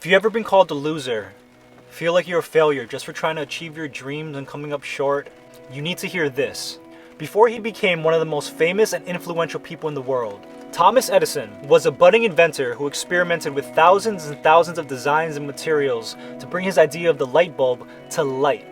If you've ever been called a loser, feel like you're a failure just for trying to achieve your dreams and coming up short, you need to hear this. Before he became one of the most famous and influential people in the world, Thomas Edison was a budding inventor who experimented with thousands and thousands of designs and materials to bring his idea of the light bulb to light.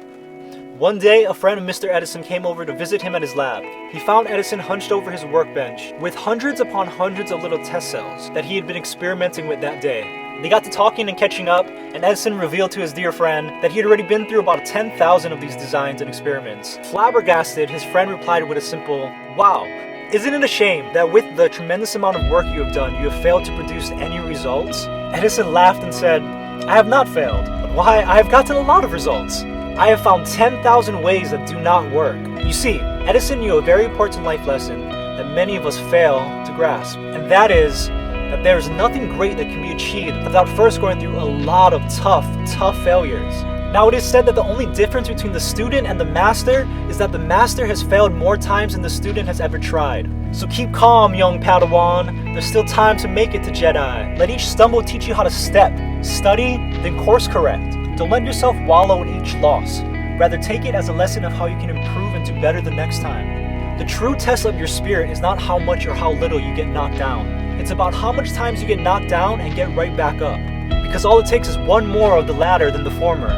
One day, a friend of Mr. Edison came over to visit him at his lab. He found Edison hunched over his workbench with hundreds upon hundreds of little test cells that he had been experimenting with that day. They got to talking and catching up, and Edison revealed to his dear friend that he had already been through about 10,000 of these designs and experiments. Flabbergasted, his friend replied with a simple, "Wow, isn't it a shame that with the tremendous amount of work you have done, you have failed to produce any results?" Edison laughed and said, "I have not failed. Why, I have gotten a lot of results. I have found 10,000 ways that do not work." You see, Edison knew a very important life lesson that many of us fail to grasp, and that is that there is nothing great that can be achieved without first going through a lot of tough failures. Now, it is said that the only difference between the student and the master is that the master has failed more times than the student has ever tried. So keep calm, young Padawan. There's still time to make it to Jedi. Let each stumble teach you how to step, study, then course correct. Don't let yourself wallow in each loss. Rather, take it as a lesson of how you can improve and do better the next time. The true test of your spirit is not how much or how little you get knocked down. It's about how much times you get knocked down and get right back up. Because all it takes is one more of the latter than the former.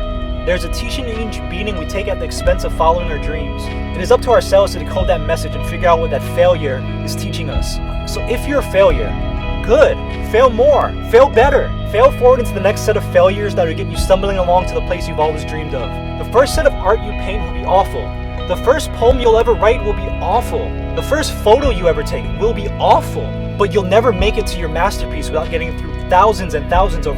There's a teaching in each beating we take at the expense of following our dreams. It is up to ourselves to decode that message and figure out what that failure is teaching us. So if you're a failure, good. Fail more. Fail better. Fail forward into the next set of failures that will get you stumbling along to the place you've always dreamed of. The first set of art you paint will be awful. The first poem you'll ever write will be awful. The first photo you ever take will be awful. But you'll never make it to your masterpiece without getting through thousands and thousands of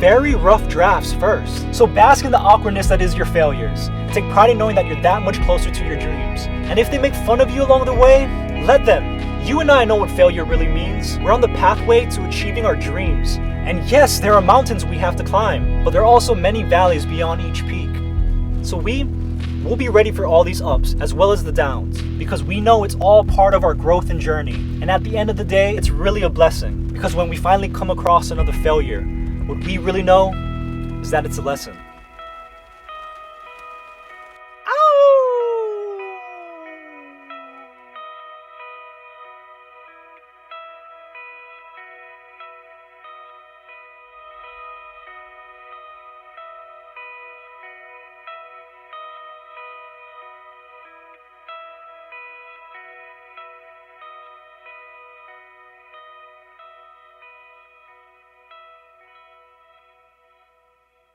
very rough drafts first. So bask in the awkwardness that is your failures. Take pride in knowing that you're that much closer to your dreams. And if they make fun of you along the way, let them. You and I know what failure really means. We're on the pathway to achieving our dreams. And yes, there are mountains we have to climb, but there are also many valleys beyond each peak. So we'll be ready for all these ups as well as the downs, because we know it's all part of our growth and journey. And at the end of the day, it's really a blessing, because when we finally come across another failure, what we really know is that it's a lesson.